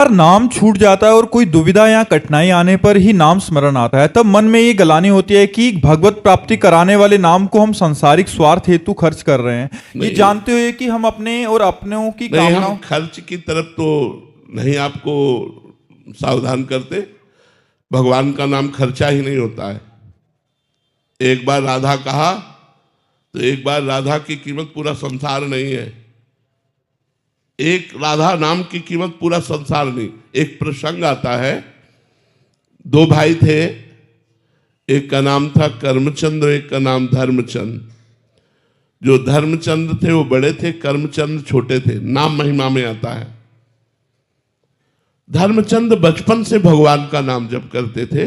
बार नाम छूट जाता है और कोई दुविधा या कठिनाई आने पर ही नाम स्मरण आता है, तब मन में ये गलानी होती है कि भगवत प्राप्ति कराने वाले नाम को हम सांसारिक स्वार्थ हेतु खर्च कर रहे हैं, ये जानते हुए कि हम अपने और अपनों की कामनाओं। हम खर्च की तरफ तो नहीं आपको सावधान करते। भगवान का नाम खर्चा ही नहीं होता है। एक बार राधा कहा तो एक बार राधा की कीमत पूरा संसार नहीं है। एक राधा नाम की कीमत पूरा संसार नहीं। एक प्रसंग आता है, दो भाई थे, एक का नाम था कर्मचंद्र, एक का नाम धर्मचंद। जो धर्मचंद्र थे वो बड़े थे, कर्मचंद्र छोटे थे। नाम महिमा में आता है। धर्मचंद बचपन से भगवान का नाम जप करते थे,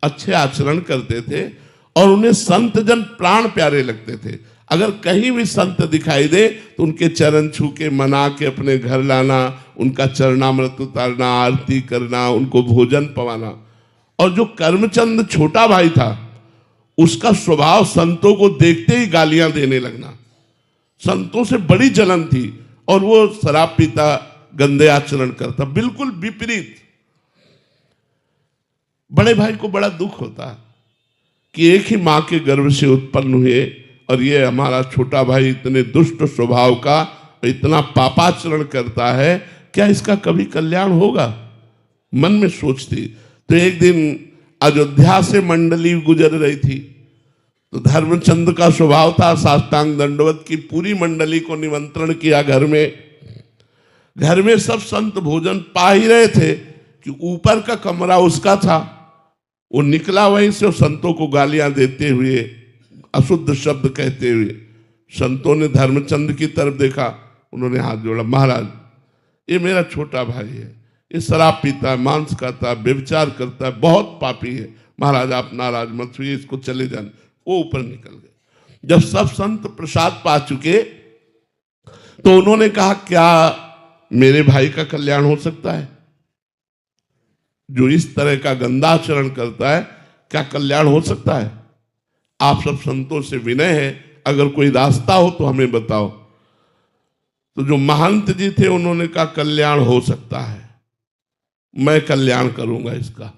अच्छे आचरण करते थे और उन्हें संत जन प्राण प्यारे लगते थे। अगर कहीं भी संत दिखाई दे तो उनके चरण छू के मना के अपने घर लाना, उनका चरणामृत उतारना, आरती करना, उनको भोजन पवाना। और जो कर्मचंद छोटा भाई था, उसका स्वभाव संतों को देखते ही गालियां देने लगना। संतों से बड़ी जलन थी और वो शराब पीता, गंदे आचरण करता, बिल्कुल विपरीत। बड़े भाई को बड़ा दुख होता कि एक ही मां के गर्भ से उत्पन्न हुए और ये हमारा छोटा भाई इतने दुष्ट स्वभाव का, इतना पापाचरण करता है, क्या इसका कभी कल्याण होगा? मन में सोचती। तो एक दिन अयोध्या से मंडली गुजर रही थी, तो धर्मचंद का स्वभाव था साष्टांग दंडवत की। पूरी मंडली को निमंत्रण किया घर में। घर में सब संत भोजन पा ही रहे थे कि ऊपर का कमरा उसका था। वो निकला वहीं से और संतों को गालियां देते हुए, अशुद्ध शब्द कहते हुए। संतों ने धर्मचंद की तरफ देखा, उन्होंने हाथ जोड़ा, महाराज ये मेरा छोटा भाई है, ये शराब पीता है, मांस खाता है, व्यभिचार करता है, बहुत पापी है। महाराज आप नाराज मत हुई, इसको चले जाने। वो ऊपर निकल गए। जब सब संत प्रसाद पा चुके तो उन्होंने कहा, क्या मेरे भाई का कल्याण हो सकता है? जो इस तरह का गंदा आचरण करता है, क्या कल्याण हो सकता है? आप सब संतों से विनय है, अगर कोई रास्ता हो तो हमें बताओ। तो जो महंत जी थे उन्होंने कहा, कल्याण हो सकता है, मैं कल्याण करूंगा इसका।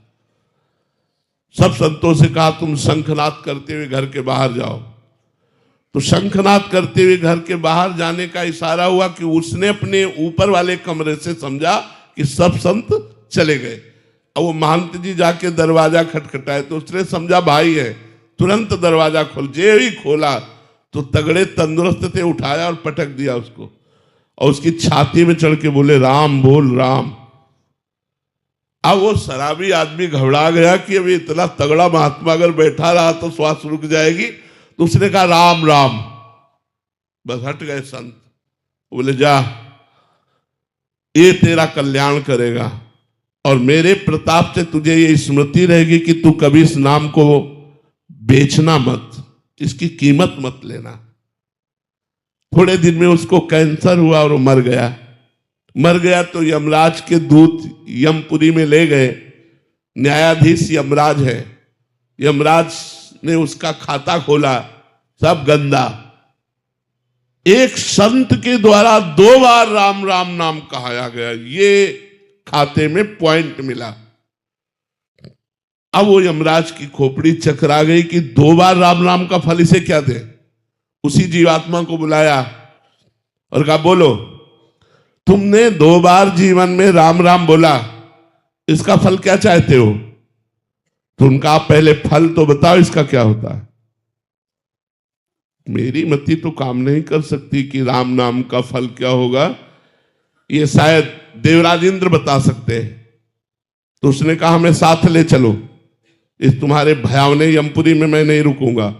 सब संतों से कहा, तुम शंखनाद करते हुए घर के बाहर जाओ। तो शंखनाद करते हुए घर के बाहर जाने का इशारा हुआ कि उसने अपने ऊपर वाले कमरे से समझा कि सब संत चले गए। अब वो महंत जी जाके दरवाजा खटखटाए तो उसने समझा भाई है, तुरंत दरवाजा खोल। जे ही खोला तो तगड़े तंदुरुस्त थे, उठाया और पटक दिया उसको और उसकी छाती में चढ़ के बोले, राम बोल राम। अब वो शराबी आदमी घबरा गया कि अभी इतना तगड़ा महात्मा अगर बैठा रहा तो श्वास रुक जाएगी। तो उसने कहा, राम राम। बस हट गए संत। बोले, जा, ये तेरा कल्याण करेगा और मेरे प्रताप से तुझे ये स्मृति रहेगी कि तू कभी इस नाम को बेचना मत, इसकी कीमत मत लेना। थोड़े दिन में उसको कैंसर हुआ और वो मर गया। मर गया तो यमराज के दूत यमपुरी में ले गए। न्यायाधीश यमराज है। यमराज ने उसका खाता खोला, सब गंदा। एक संत के द्वारा 2 बार राम राम नाम कहाया गया, ये खाते में पॉइंट मिला। अब वो यमराज की खोपड़ी चकरा गई कि 2 बार राम राम का फल इसे क्या दे। उसी जीवात्मा को बुलाया और कहा, बोलो तुमने 2 बार जीवन में राम राम बोला, इसका फल क्या चाहते हो? तो उनका पहले फल तो बताओ, इसका क्या होता है? मेरी मति तो काम नहीं कर सकती कि राम नाम का फल क्या होगा, ये शायद देवराज इंद्र बता सकते हैं। तो उसने कहा, हमें साथ ले चलो, इस तुम्हारे भयावने यमपुरी में मैं नहीं रुकूंगा।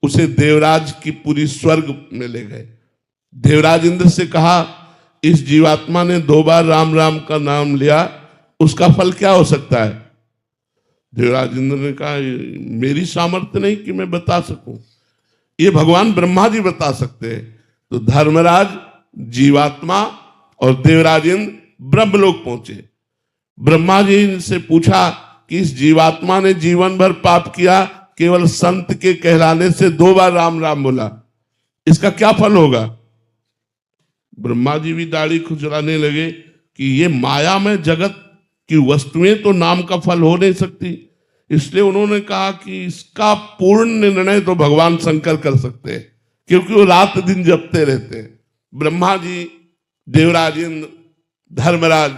उसे देवराज की पुरी स्वर्ग में ले गए। देवराज इंद्र से कहा, इस जीवात्मा ने 2 बार राम राम का नाम लिया, उसका फल क्या हो सकता है? देवराज इंद्र ने कहा, मेरी सामर्थ्य नहीं कि मैं बता सकूं, ये भगवान ब्रह्मा जी बता सकते हैं। तो धर्मराज, जीवात्मा और देवराज इंद्र ब्रह्मलोक पहुंचे। ब्रह्मा जी से पूछा कि इस जीवात्मा ने जीवन भर पाप किया, केवल संत के कहलाने से 2 बार राम राम बोला, इसका क्या फल होगा? ब्रह्मा जी भी दाढ़ी खुजलाने लगे कि ये माया में जगत कि वस्तुएं तो नाम का फल हो नहीं सकती, इसलिए उन्होंने कहा कि इसका पूर्ण निर्णय तो भगवान शंकर कर सकते हैं, क्योंकि वो रात दिन जपते रहते हैं। ब्रह्मा जी, देवराज इंद्र, धर्मराज,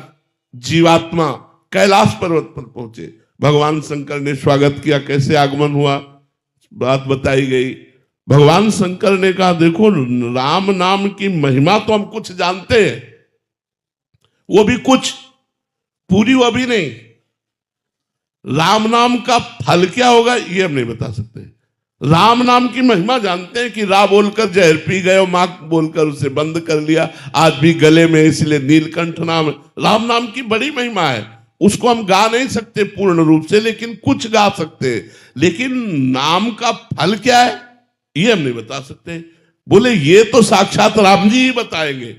जीवात्मा कैलाश पर्वत पर पहुंचे। भगवान शंकर ने स्वागत किया। कैसे आगमन हुआ, बात बताई गई। भगवान शंकर ने कहा, देखो राम नाम की महिमा तो हम कुछ जानते हैं, वो भी कुछ, पूरी वो भी नहीं। राम नाम का फल क्या होगा ये हम नहीं बता सकते। राम नाम की महिमा जानते हैं कि रा बोलकर जहर पी गए और मां बोलकर उसे बंद कर लिया, आज भी गले में, इसलिए नीलकंठ नाम। राम नाम की बड़ी महिमा है, उसको हम गा नहीं सकते पूर्ण रूप से, लेकिन कुछ गा सकते हैं। लेकिन नाम का फल क्या है ये हम नहीं बता सकते। बोले ये तो साक्षात राम जी ही बताएंगे।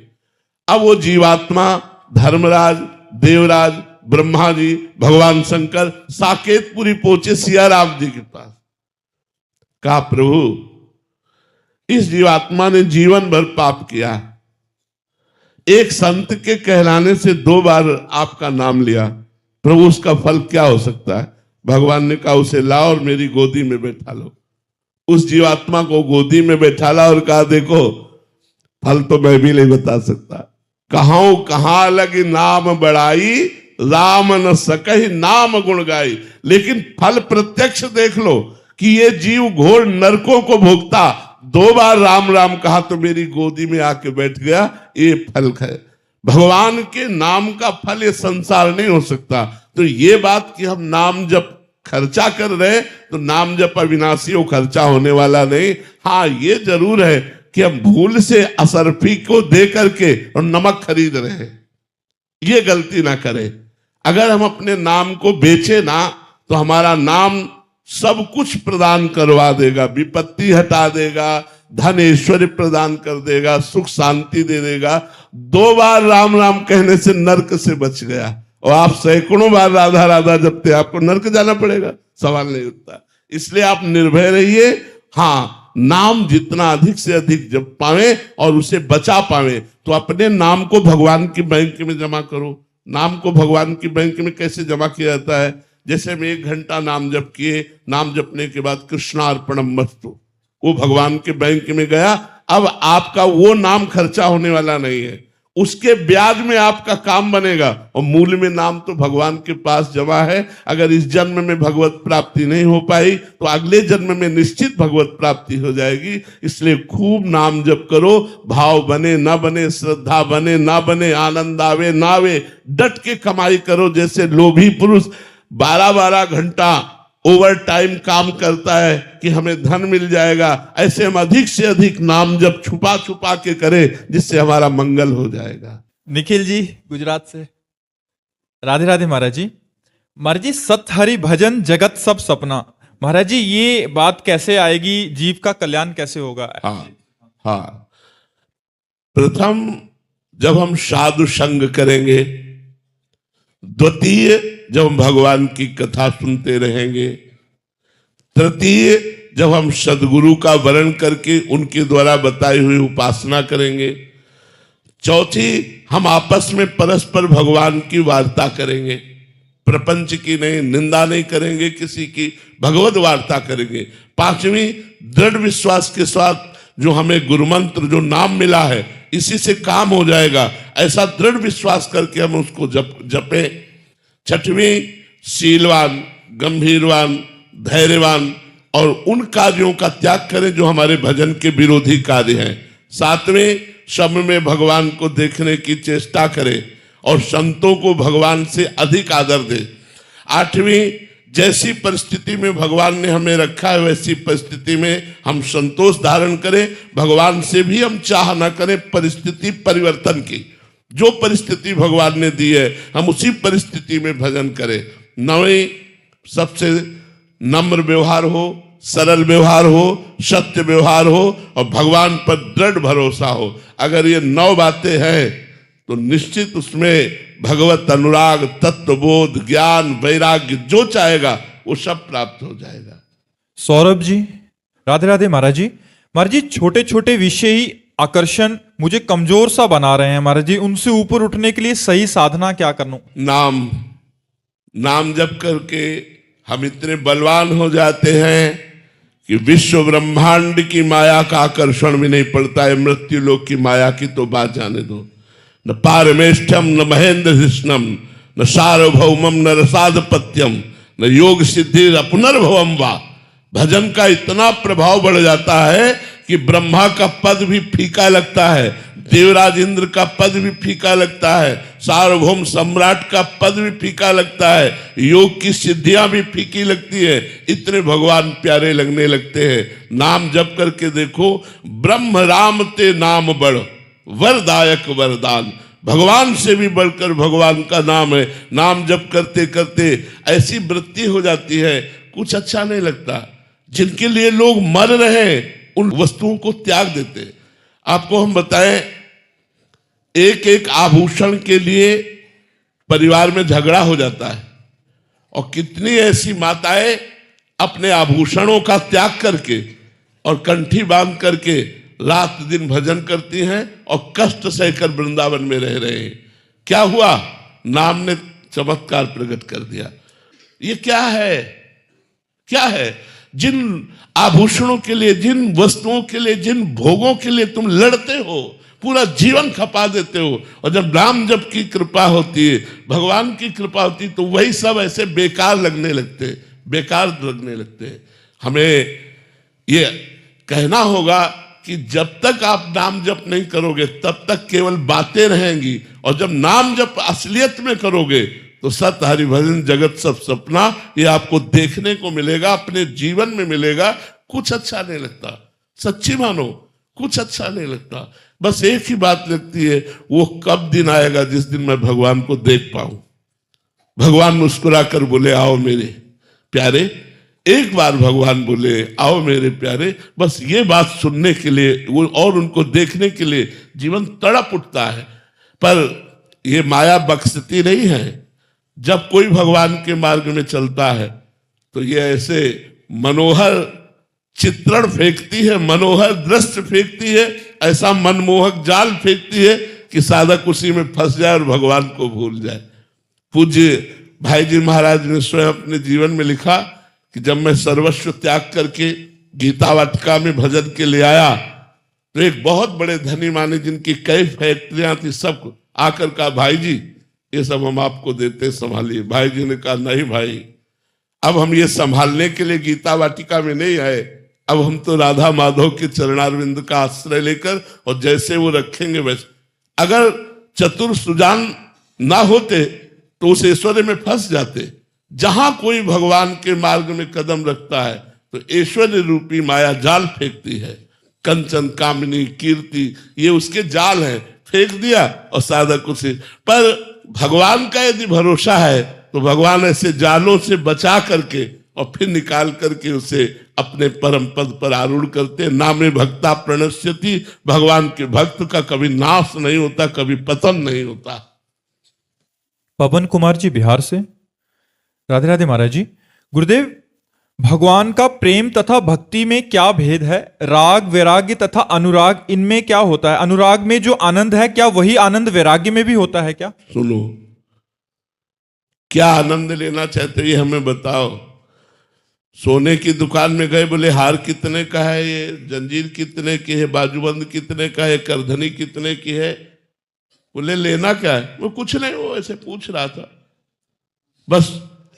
अब वो जीवात्मा, धर्मराज, देवराज, ब्रह्मा जी, भगवान शंकर साकेतपुरी पहुंचे सिया राम जी के पास। कहा, प्रभु इस जीवात्मा ने जीवन भर पाप किया, एक संत के कहलाने से 2 बार आपका नाम लिया, प्रभु उसका फल क्या हो सकता है? भगवान ने कहा, उसे लाओ और मेरी गोदी में बैठा लो। उस जीवात्मा को गोदी में बैठा ला और कहा, देखो फल तो मैं भी नहीं बता सकता, कहां लगी नाम बढ़ाई, राम न सकहि नाम गुण गाई। लेकिन फल प्रत्यक्ष देख लो कि ये जीव घोर नरकों को भोगता, 2 बार राम राम कहा तो मेरी गोदी में आके बैठ गया, ये फल है। भगवान के नाम का फल ये संसार नहीं हो सकता। तो ये बात कि हम नाम जप खर्चा कर रहे, तो नाम जप अविनाशी हो, खर्चा होने वाला नहीं। हाँ ये जरूर है कि हम भूल से असरफी को दे करके और नमक खरीद रहे हैं, ये गलती ना करें। अगर हम अपने नाम को बेचे ना, तो हमारा नाम सब कुछ प्रदान करवा देगा, विपत्ति हटा देगा, धन ऐश्वर्य प्रदान कर देगा, सुख शांति दे देगा। 2 बार राम राम कहने से नरक से बच गया, और आप सैकड़ों बार राधा राधा जपते, आपको नरक जाना पड़ेगा, सवाल नहीं उठता। इसलिए आप निर्भय रहिए। हाँ, नाम जितना अधिक से अधिक जप पावे और उसे बचा पावे, तो अपने नाम को भगवान की बैंक में जमा करो। नाम को भगवान की बैंक में कैसे जमा किया जाता है? जैसे हम 1 घंटा नाम जप किए, नाम जपने के बाद कृष्णार्पणम मस्तु, वो भगवान के बैंक में गया। अब आपका वो नाम खर्चा होने वाला नहीं है, उसके ब्याज में आपका काम बनेगा, और मूल में नाम तो भगवान के पास जमा है। अगर इस जन्म में भगवत प्राप्ति नहीं हो पाई, तो अगले जन्म में निश्चित भगवत प्राप्ति हो जाएगी। इसलिए खूब नाम जप करो, भाव बने ना बने, श्रद्धा बने ना बने, आनंद आवे ना आवे, डट के कमाई करो। जैसे लोभी पुरुष 12-12 घंटा ओवर टाइम काम करता है कि हमें धन मिल जाएगा, ऐसे हम अधिक से अधिक नाम जब छुपा छुपा के करें, जिससे हमारा मंगल हो जाएगा। निखिल जी गुजरात से, राधे राधे महाराज जी। महाराज जी, सत हरि भजन जगत सब सपना, महाराज जी ये बात कैसे आएगी, जीव का कल्याण कैसे होगा? हाँ, प्रथम जब हम साधु संग करेंगे, द्वितीय जब हम भगवान की कथा सुनते रहेंगे, तृतीय जब हम सदगुरु का वर्ण करके उनके द्वारा बताई हुई उपासना करेंगे, चौथी हम आपस में परस्पर भगवान की वार्ता करेंगे, प्रपंच की नहीं, निंदा नहीं करेंगे किसी की, भगवत वार्ता करेंगे। पांचवी, दृढ़ विश्वास के साथ जो हमें गुरु मंत्र जो नाम मिला है, इसी से काम हो जाएगा, ऐसा दृढ़ विश्वास करके हम उसको जपे। छठवीं, शीलवान, गंभीरवान, धैर्यवान और उन कार्यों का त्याग करें जो हमारे भजन के विरोधी कार्य हैं। सातवें, सब में भगवान को देखने की चेष्टा करें और संतों को भगवान से अधिक आदर दें। आठवीं, जैसी परिस्थिति में भगवान ने हमें रखा है, वैसी परिस्थिति में हम संतोष धारण करें, भगवान से भी हम चाह न करें परिस्थिति परिवर्तन की। जो परिस्थिति भगवान ने दी है, हम उसी परिस्थिति में भजन करें। नवीं, सबसे नम्र व्यवहार हो, सरल व्यवहार हो, सत्य व्यवहार हो और भगवान पर दृढ़ भरोसा हो। अगर ये 9 बातें हैं तो निश्चित उसमें भगवत अनुराग, तत्वबोध, ज्ञान, वैराग्य जो चाहेगा वो सब प्राप्त हो जाएगा। सौरभ जी, राधे राधे महाराज जी। महाराज जी, छोटे छोटे विषय ही आकर्षण मुझे कमजोर सा बना रहे हैं महाराज जी, उनसे ऊपर उठने के लिए सही साधना क्या करूं? नाम, नाम जप करके हम इतने बलवान हो जाते हैं कि विश्व ब्रह्मांड की माया का आकर्षण भी नहीं पड़ता है। मृत्यु लोक की माया की तो बात जाने दो। न पारमेष्ठ्यम न महेंद्र कृष्णम न सार्वभौमम न रसाधपत्यम न योग सिद्धि पुनर्भवम वा। भजन का इतना प्रभाव बढ़ जाता है कि ब्रह्मा का पद भी फीका लगता है, देवराज इंद्र का पद भी फीका लगता है, सार्वभौम सम्राट का पद भी फीका लगता है, योग की सिद्धियां भी फीकी लगती है। इतने भगवान प्यारे लगने लगते हैं। नाम जप करके देखो, ब्रह्म राम ते नाम बड़ वरदायक वरदान। भगवान से भी बढ़कर भगवान का नाम है। नाम जप करते करते ऐसी वृत्ति हो जाती है, कुछ अच्छा नहीं लगता। जिनके लिए लोग मर रहे हैं उन वस्तुओं को त्याग देते। आपको हम बताएं, एक एक आभूषण के लिए परिवार में झगड़ा हो जाता है, और कितनी ऐसी माताएं अपने आभूषणों का त्याग करके और कंठी बांध करके रात दिन भजन करती हैं और कष्ट सहकर वृंदावन में रह रहे हैं। क्या हुआ? नाम ने चमत्कार प्रकट कर दिया। ये क्या है? क्या है? जिन आभूषणों के लिए, जिन वस्तुओं के लिए, जिन भोगों के लिए तुम लड़ते हो, पूरा जीवन खपा देते हो, और जब नाम जप की कृपा होती है, भगवान की कृपा होती है, तो वही सब ऐसे बेकार लगने लगते, बेकार लगने लगते। हमें ये कहना होगा कि जब तक आप नाम जप नहीं करोगे तब तक केवल बातें रहेंगी, और जब नाम जप असलियत में करोगे तो सत हरि भजन जगत सब सपना ये आपको देखने को मिलेगा, अपने जीवन में मिलेगा। कुछ अच्छा नहीं लगता, सच्ची मानो, कुछ अच्छा नहीं लगता। बस एक ही बात लगती है, वो कब दिन आएगा जिस दिन मैं भगवान को देख पाऊं। भगवान मुस्कुरा कर बोले, आओ मेरे प्यारे। एक बार भगवान बोले, आओ मेरे प्यारे। बस ये बात सुनने के लिए वो और उनको देखने के लिए जीवन तड़प उठता है। पर ये माया बख्शती नहीं है। जब कोई भगवान के मार्ग में चलता है तो ये ऐसे मनोहर चित्रण फेंकती है, मनोहर दृश्य फेंकती है, ऐसा मनमोहक जाल फेंकती है कि साधक उसी में फंस जाए और भगवान को भूल जाए। पूज्य भाई जी महाराज ने स्वयं अपने जीवन में लिखा कि जब मैं सर्वस्व त्याग करके गीता वाटिका में भजन के लिए आया तो एक बहुत बड़े धनी माने जिनकी कई फैक्ट्रियां थी, सब आकर कहा, भाई जी ये सब हम आपको देते, संभालिए। भाई जी ने कहा, नहीं भाई, अब हम ये संभालने के लिए गीता वाटिका में नहीं आए, अब हम तो राधा माधव के चरणारविंद का आश्रय लेकर और जैसे वो रखेंगे वैसे। अगर चतुर सुजान ना होते तो उस ऐश्वर्य में फंस जाते। जहां कोई भगवान के मार्ग में कदम रखता है तो ऐश्वर्य रूपी माया जाल फेंकती है। कंचन, कामिनी, कीर्ति, ये उसके जाल हैं, फेंक दिया और साधक उसे। पर भगवान का यदि भरोसा है तो भगवान ऐसे जालों से बचा करके और फिर निकाल करके उसे अपने परम पद पर आरूढ़ करते। नामे भक्ता प्रणश्यति, भगवान के भक्त का कभी नाश नहीं होता, कभी पतन नहीं होता। पवन कुमार जी बिहार से। राधे राधे महाराज जी। गुरुदेव, भगवान का प्रेम तथा भक्ति में क्या भेद है? राग, वैराग्य तथा अनुराग, इनमें क्या होता है? अनुराग में जो आनंद है, क्या वही आनंद वैराग्य में भी होता है क्या? सुनो, क्या आनंद लेना चाहते हो ये हमें बताओ। सोने की दुकान में गए, बोले हार कितने का है, ये जंजीर कितने की है, बाजूबंद कितने का है, करधनी कितने की है। बोले लेना क्या है? वो कुछ नहीं, वो ऐसे पूछ रहा था बस।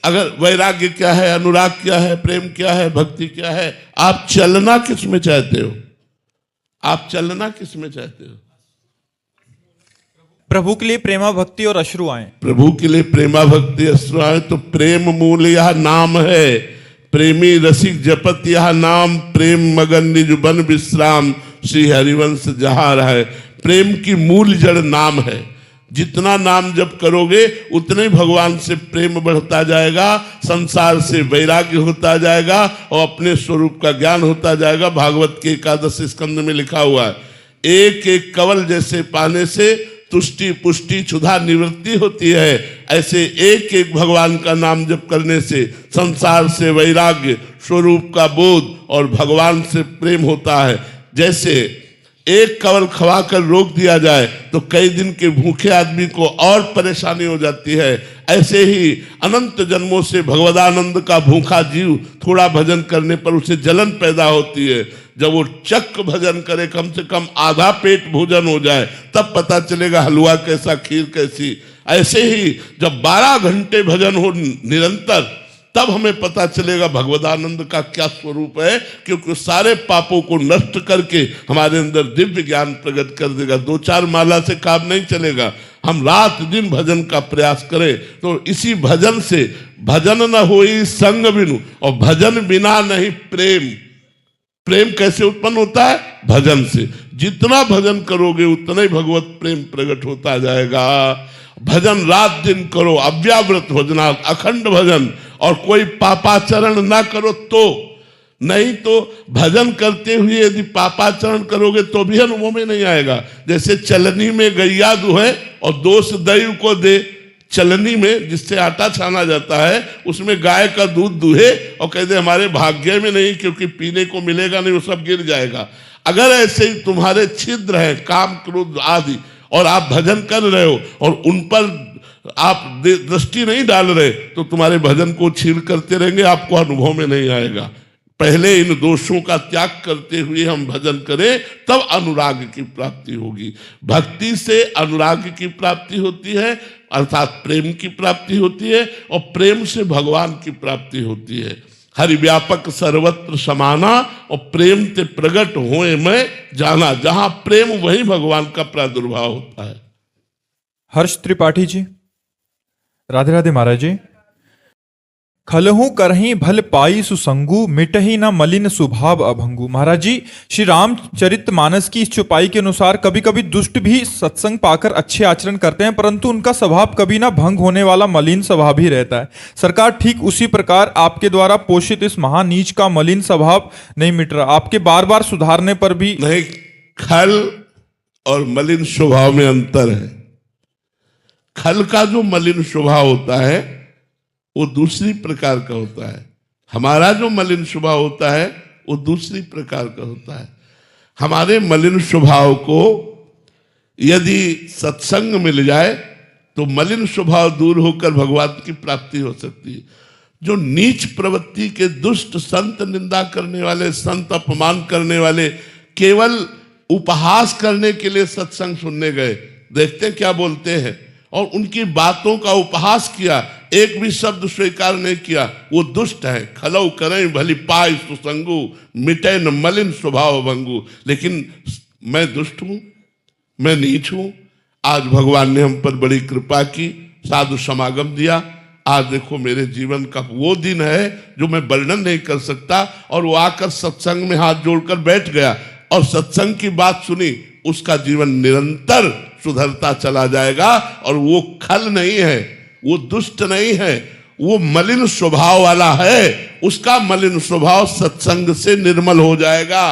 अगर वैराग्य क्या है, अनुराग क्या है, प्रेम क्या है, भक्ति क्या है, आप चलना किस में चाहते हो? आप चलना किस में चाहते हो? प्रभु के लिए प्रेमा भक्ति और अश्रु आए। प्रभु के लिए प्रेमा भक्ति अश्रु आए तो प्रेम मूल यह नाम है। प्रेमी रसिक जपत यह नाम, प्रेम मगन निज बन विश्राम, श्री हरिवंश जहां रहे। प्रेम की मूल जड़ नाम है। जितना नाम जप करोगे उतने भगवान से प्रेम बढ़ता जाएगा, संसार से वैराग्य होता जाएगा और अपने स्वरूप का ज्ञान होता जाएगा। भागवत के 11 स्कंद में लिखा हुआ है, एक एक कवल जैसे पाने से तुष्टि पुष्टि क्षुधा निवृत्ति होती है, ऐसे एक एक भगवान का नाम जप करने से संसार से वैराग्य, स्वरूप का बोध और भगवान से प्रेम होता है। जैसे एक कवल खवाकर रोक दिया जाए तो कई दिन के भूखे आदमी को और परेशानी हो जाती है, ऐसे ही अनंत जन्मों से भगवदानंद का भूखा जीव थोड़ा भजन करने पर उसे जलन पैदा होती है। जब वो चक्क भजन करे, कम से कम आधा पेट भोजन हो जाए, तब पता चलेगा हलवा कैसा, खीर कैसी। ऐसे ही जब 12 घंटे भजन हो निरंतर, तब हमें पता चलेगा भगवदानंद का क्या स्वरूप है, क्योंकि सारे पापों को नष्ट करके हमारे अंदर दिव्य ज्ञान प्रकट कर देगा। 2-4 माला से काम नहीं चलेगा। हम रात दिन भजन का प्रयास करें तो इसी भजन से, भजन न होई संग बिनु, और भजन बिना नहीं प्रेम। प्रेम कैसे उत्पन्न होता है? भजन से। जितना भजन करोगे उतना ही भगवत प्रेम प्रकट होता जाएगा। भजन रात दिन करो, अव्याव्रत भजना, अखंड भजन, और कोई पापाचरण ना करो तो। नहीं तो भजन करते हुए यदि पापाचरण करोगे तो भी अनुभव में नहीं आएगा। जैसे चलनी में गैया दुहे और दोष दैव को दे। चलनी में जिससे आटा छाना जाता है, उसमें गाय का दूध दुहे और कह दे हमारे भाग्य में नहीं, क्योंकि पीने को मिलेगा नहीं, वो सब गिर जाएगा। अगर ऐसे ही तुम्हारे छिद्र हैं, काम क्रोध आदि, और आप भजन कर रहे हो और उन पर आप दृष्टि नहीं डाल रहे, तो तुम्हारे भजन को छील करते रहेंगे, आपको अनुभव में नहीं आएगा। पहले इन दोषों का त्याग करते हुए हम भजन करें, तब अनुराग की प्राप्ति होगी। भक्ति से अनुराग की प्राप्ति होती है, अर्थात प्रेम की प्राप्ति होती है, और प्रेम से भगवान की प्राप्ति होती है। हरि व्यापक सर्वत्र समाना, और प्रेम ते प्रगट होए मैं जाना। जहां प्रेम वहीं भगवान का प्रादुर्भाव होता है। हर्ष त्रिपाठी जी, राधे राधे महाराज जी। खलहू करही भल पाई सुसंगु, मिटही न मलिन स्वभाव अभंगु। महाराज जी, श्री रामचरितमानस की इस चौपाई के अनुसार कभी कभी दुष्ट भी सत्संग पाकर अच्छे आचरण करते हैं, परंतु उनका स्वभाव कभी ना भंग होने वाला मलिन स्वभाव ही रहता है। सरकार, ठीक उसी प्रकार आपके द्वारा पोषित इस महानीच का मलिन स्वभाव नहीं मिट रहा। आपके बार बार सुधारने पर भी नहीं। खल और मलिन स्वभाव में अंतर है। खल का जो मलिन स्वभाव होता है वो दूसरी प्रकार का होता है। हमारा जो मलिन स्वभाव होता है वो दूसरी प्रकार का होता है। हमारे मलिन स्वभाव को यदि सत्संग मिल जाए तो मलिन स्वभाव दूर होकर भगवान की प्राप्ति हो सकती है। जो नीच प्रवृत्ति के दुष्ट संत निंदा करने वाले, संत अपमान करने वाले, केवल उपहास करने के लिए सत्संग सुनने गए, देखते क्या बोलते हैं, और उनकी बातों का उपहास किया, एक भी शब्द स्वीकार नहीं किया, वो दुष्ट है। खलौ करें भली पाई सुसंगु, मिटे न मलिन स्वभाव भंगु। लेकिन मैं दुष्ट हूं, मैं नीच हूं। आज भगवान ने हम पर बड़ी कृपा की, साधु समागम दिया। आज देखो मेरे जीवन का वो दिन है जो मैं वर्णन नहीं कर सकता, और वो आकर सत्संग में हाथ जोड़कर बैठ गया और सत्संग की बात सुनी। उसका जीवन निरंतर सुधरता चला जाएगा, और वो खल नहीं है, वो दुष्ट नहीं है, वो मलिन स्वभाव वाला है। उसका मलिन स्वभाव सत्संग से निर्मल हो जाएगा,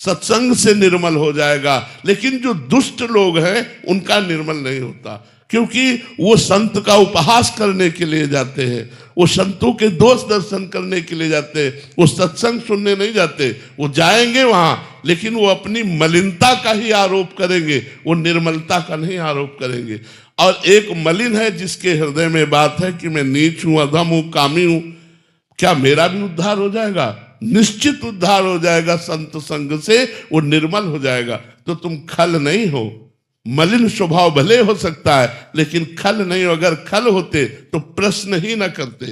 सत्संग से निर्मल हो जाएगा। लेकिन जो दुष्ट लोग हैं उनका निर्मल नहीं होता, क्योंकि वो संत का उपहास करने के लिए जाते हैं, वो संतों के दोष दर्शन करने के लिए जाते हैं, वो सत्संग सुनने नहीं जाते। वो जाएंगे वहां, लेकिन वो अपनी मलिनता का ही आरोप करेंगे, वो निर्मलता का नहीं आरोप करेंगे। और एक मलिन है जिसके हृदय में बात है कि मैं नीच हूं, अधम हूं, कामी हूं, क्या मेरा भी उद्धार हो जाएगा? निश्चित उद्धार हो जाएगा संत संग से, वो निर्मल हो जाएगा। तो तुम खल नहीं हो। मलिन स्वभाव भले हो सकता है, लेकिन खल नहीं हो। अगर खल होते तो प्रश्न ही न करते।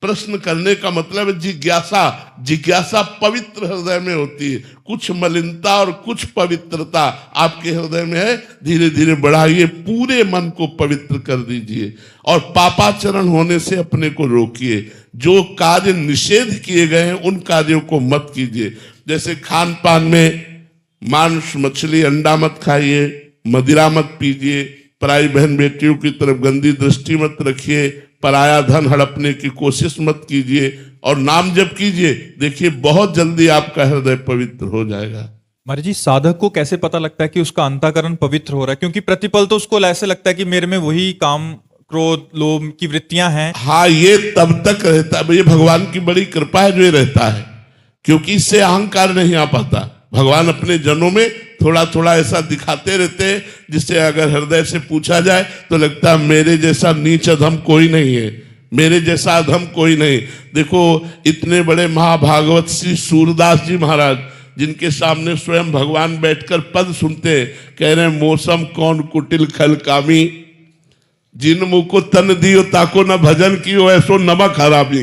प्रश्न करने का मतलब है जिज्ञासा। जिज्ञासा पवित्र हृदय में होती है। कुछ मलिनता और कुछ पवित्रता आपके हृदय में है, धीरे धीरे बढ़ाइए, पूरे मन को पवित्र कर दीजिए, और पापाचरण होने से अपने को रोकिए। जो कार्य निषेध किए गए हैं उन कार्यों को मत कीजिए। जैसे खान पान में मांस, मछली, अंडा मत खाइए, मदिरा मत पीजिए, पराई बहन बेटियों की तरफ गंदी दृष्टि मत रखिए, पराया धन हड़पने की कोशिश मत कीजिए, और नाम जप कीजिए। देखिए बहुत जल्दी आपका हृदय पवित्र हो जाएगा। महाराज जी, साधक को कैसे पता लगता है कि उसका अंतःकरण पवित्र हो रहा है? क्योंकि प्रतिपल तो उसको ऐसे लगता है कि मेरे में वही काम, क्रोध, लोभ की वृत्तियां हैं। हाँ, ये तब तक रहता है, ये भगवान की बड़ी कृपा है जो ये रहता है, क्योंकि इससे अहंकार नहीं आ पाता। भगवान अपने जनों में थोड़ा थोड़ा ऐसा दिखाते रहते हैं, जिससे अगर हृदय से पूछा जाए तो लगता है मेरे जैसा नीच अधम कोई नहीं है, मेरे जैसा अधम कोई नहीं। देखो इतने बड़े महाभागवत श्री सूरदास जी महाराज, जिनके सामने स्वयं भगवान बैठकर पद सुनते, कह रहे मौसम कौन कुटिल खल कामी, जिन मुँह को तन दियो ताको न भजन कियो ऐसो नमक हरामी।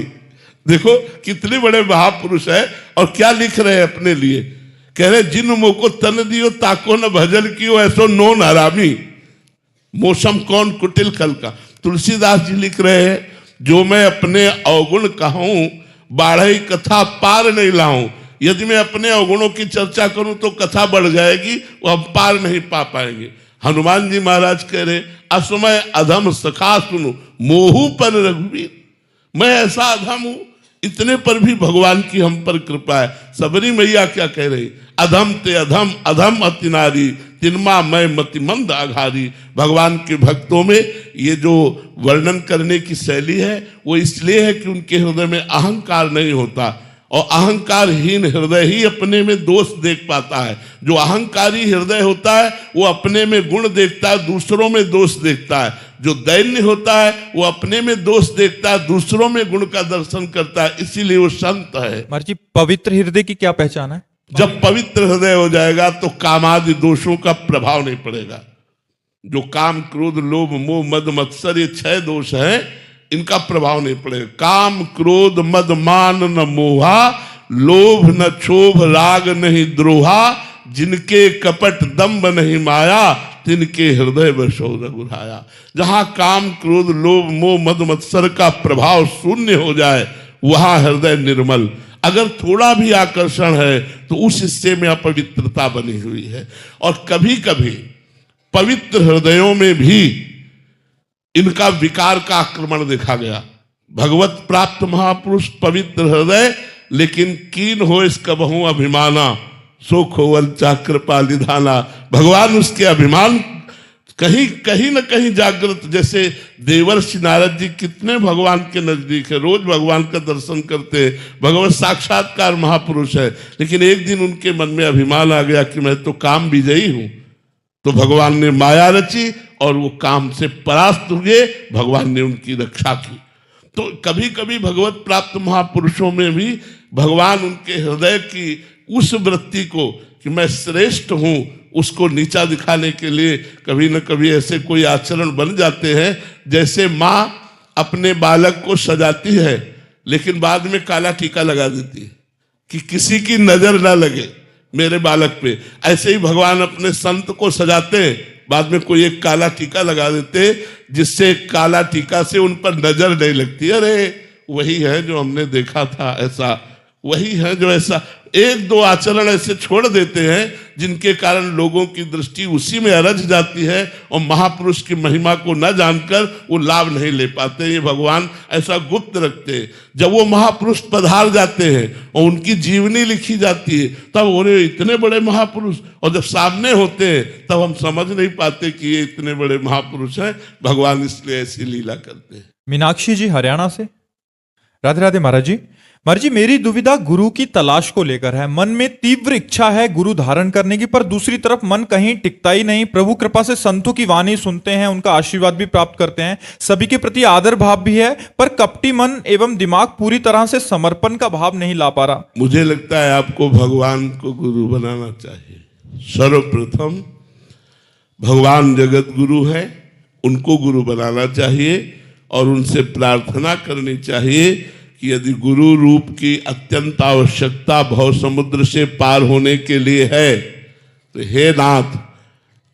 देखो कितने बड़े महापुरुष है और क्या लिख रहे हैं अपने लिए, कह रहे जिन मुँह को तन दियो ताको न भजन कियो ऐसो नोन हरामी, मौसम कौन कुटिल खल का। तुलसीदास जी लिख रहे हैं जो मैं अपने अवगुण कहूं बाढ़ई कथा पार नहीं लाऊं। यदि मैं अपने अवगुणों की चर्चा करूं तो कथा बढ़ जाएगी, वो हम पार नहीं पा पाएंगे। हनुमान जी महाराज कह रहे असमय अधम सखा सुनु मोहू पर रघुवीर, मैं ऐसा अधम हूं, इतने पर भी भगवान की हम पर कृपा है। सबरी मैया क्या कह रही, अधम ते अधम अधम अति नारी, तिनमा मैं मतिमंद आघारी। भगवान के भक्तों में ये जो वर्णन करने की शैली है वो इसलिए है कि उनके हृदय में अहंकार नहीं होता, और अहंकारहीन हृदय ही अपने में दोष देख पाता है। जो अहंकारी हृदय होता है वो अपने में गुण देखता है, दूसरों में दोष देखता है। जो दैन्य होता है वो अपने में दोष देखता है, दूसरों में गुण का दर्शन करता है, इसीलिए वो संत है। महाराज जी पवित्र हृदय की क्या पहचान है? जब पवित्र हृदय हो जाएगा तो कामादि दोषों का प्रभाव नहीं पड़ेगा। जो काम क्रोध लोभ मोह मद मत्सर ये 6 दोष हैं, इनका प्रभाव नहीं पड़ेगा। काम क्रोध मद मान न मोहा, लोभ न क्षोभ राग नहीं द्रोहा, जिनके कपट दंभ नहीं माया, तिनके हृदय बसो रघुराया। जहां काम क्रोध लोभ मोह मद मत्सर का प्रभाव शून्य हो जाए वहां हृदय निर्मल। अगर थोड़ा भी आकर्षण है तो उस हिस्से में अपवित्रता बनी हुई है। और कभी कभी पवित्र हृदयों में भी इनका विकार का आक्रमण देखा गया। भगवत प्राप्त महापुरुष पवित्र हृदय, लेकिन कीन हो इसका बहु अभिमाना, सो खोवल चाकृपा निधाना। भगवान उसके अभिमान कहीं कहीं न कहीं जागृत। जैसे देवर्षि नारद जी कितने भगवान के नजदीक है, रोज भगवान का दर्शन करते, भगवत साक्षात्कार महापुरुष है, लेकिन एक दिन उनके मन में अभिमान आ गया कि मैं तो काम विजयी हूं। तो भगवान ने माया रची और वो काम से परास्त हुए, भगवान ने उनकी रक्षा की। तो कभी कभी भगवत प्राप्त महापुरुषों में भी भगवान उनके हृदय की उस वृत्ति को कि मैं श्रेष्ठ हूं, उसको नीचा दिखाने के लिए कभी न कभी ऐसे कोई आचरण बन जाते हैं। जैसे माँ अपने बालक को सजाती है लेकिन बाद में काला टीका लगा देती है कि किसी की नजर ना लगे मेरे बालक पे, ऐसे ही भगवान अपने संत को सजाते हैं, बाद में कोई एक काला टीका लगा देते जिससे काला टीका से उन पर नजर नहीं लगती। अरे वही है जो हमने देखा था, ऐसा वही है जो ऐसा। 1-2 आचरण ऐसे छोड़ देते हैं जिनके कारण लोगों की दृष्टि उसी में अरझ जाती है और महापुरुष की महिमा को न जानकर वो लाभ नहीं ले पाते। ये भगवान ऐसा गुप्त रखते हैं। जब वो महापुरुष पधार जाते हैं और उनकी जीवनी लिखी जाती है तब वो इतने बड़े महापुरुष, और जब सामने होते हैं तब हम समझ नहीं पाते कि ये इतने बड़े महापुरुष हैं। भगवान इसलिए ऐसी लीला करते हैं। मीनाक्षी जी हरियाणा से, राधे राधे महाराज जी। महाराज जी मेरी दुविधा गुरु की तलाश को लेकर है। मन में तीव्र इच्छा है गुरु धारण करने की, पर दूसरी तरफ मन कहीं टिकता ही नहीं। प्रभु कृपा से संतों की वाणी सुनते हैं, उनका आशीर्वाद भी प्राप्त करते हैं, सभी के प्रति आदर भाव भी है, पर कपटी मन एवं दिमाग पूरी तरह से समर्पण का भाव नहीं ला पा रहा। मुझे लगता है आपको भगवान को गुरु बनाना चाहिए। सर्वप्रथम भगवान जगत गुरु है, उनको गुरु बनाना चाहिए और उनसे प्रार्थना करनी चाहिए कि यदि गुरु रूप की अत्यंत आवश्यकता भव समुद्र से पार होने के लिए है तो हे नाथ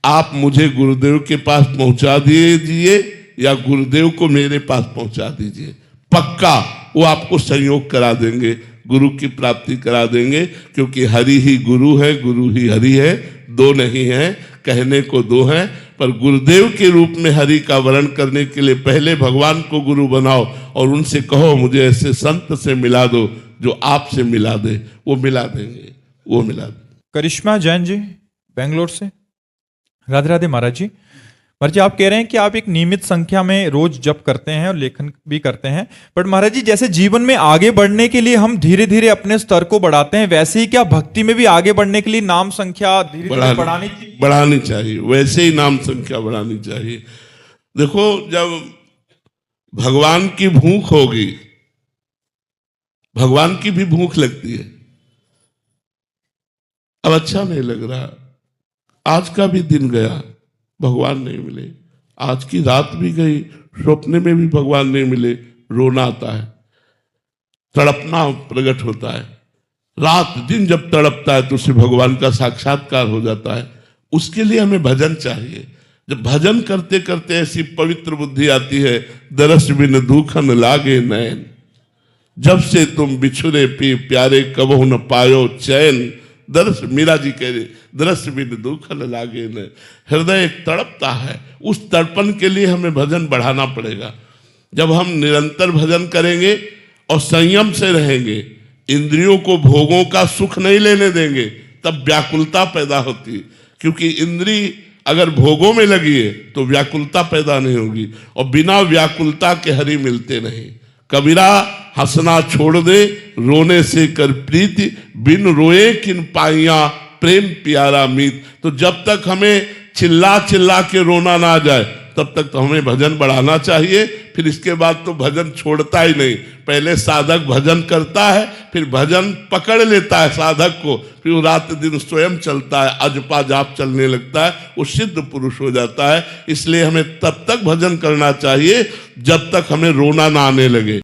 आप मुझे गुरुदेव के पास पहुंचा दीजिए या गुरुदेव को मेरे पास पहुंचा दीजिए। पक्का वो आपको संयोग करा देंगे, गुरु की प्राप्ति करा देंगे, क्योंकि हरि ही गुरु है, गुरु ही हरि है, दो नहीं है। कहने को दो हैं, पर गुरुदेव के रूप में हरि का वर्ण करने के लिए पहले भगवान को गुरु बनाओ और उनसे कहो मुझे ऐसे संत से मिला दो जो आपसे मिला दे। वो मिला देंगे, वो मिला देंगे। करिश्मा जैन जी बेंगलोर से, राधे राधे महाराज जी। महाराज जी, आप कह रहे हैं कि आप एक नियमित संख्या में रोज जप करते हैं और लेखन भी करते हैं, बट महाराज जी जैसे जीवन में आगे बढ़ने के लिए हम धीरे धीरे अपने स्तर को बढ़ाते हैं, वैसे ही क्या भक्ति में भी आगे बढ़ने के लिए नाम संख्या धीरे धीरे बढ़ानी चाहिए? वैसे ही नाम संख्या बढ़ानी चाहिए। देखो, जब भगवान की भूख होगी, भगवान की भी भूख लगती है। अब अच्छा नहीं लग रहा, आज का भी दिन गया, भगवान नहीं मिले, आज की रात भी गई, सपने में भी भगवान नहीं मिले, रोना आता है, तड़पना प्रकट होता है। रात दिन जब तड़पता है तो उससे भगवान का साक्षात्कार हो जाता है। उसके लिए हमें भजन चाहिए। जब भजन करते करते ऐसी पवित्र बुद्धि आती है, दरस बिन दुखन लागे नैन, जब से तुम बिछुरे पी प्यारे कबहु न पायो चैन। दरस, मीरा जी कह रहे, दरस बिन दुखन लागे न, हृदय तड़पता है। उस तड़पन के लिए हमें भजन बढ़ाना पड़ेगा। जब हम निरंतर भजन करेंगे और संयम से रहेंगे, इंद्रियों को भोगों का सुख नहीं लेने देंगे, तब व्याकुलता पैदा होती है। क्योंकि इंद्री अगर भोगों में लगी है तो व्याकुलता पैदा नहीं होगी, और बिना व्याकुलता के हरि मिलते नहीं। कबीरा हंसना छोड़ दे, रोने से कर प्रीति, बिन रोए किन पाइया प्रेम प्यारा मीत। तो जब तक हमें चिल्ला चिल्ला के रोना ना जाए, तब तक तो हमें भजन बढ़ाना चाहिए। फिर इसके बाद तो भजन छोड़ता ही नहीं। पहले साधक भजन करता है, फिर भजन पकड़ लेता है साधक को, फिर वो रात दिन स्वयं चलता है, अजपा जाप चलने लगता है, वो सिद्ध पुरुष हो जाता है। इसलिए हमें तब तक भजन करना चाहिए जब तक हमें रोना ना आने लगे।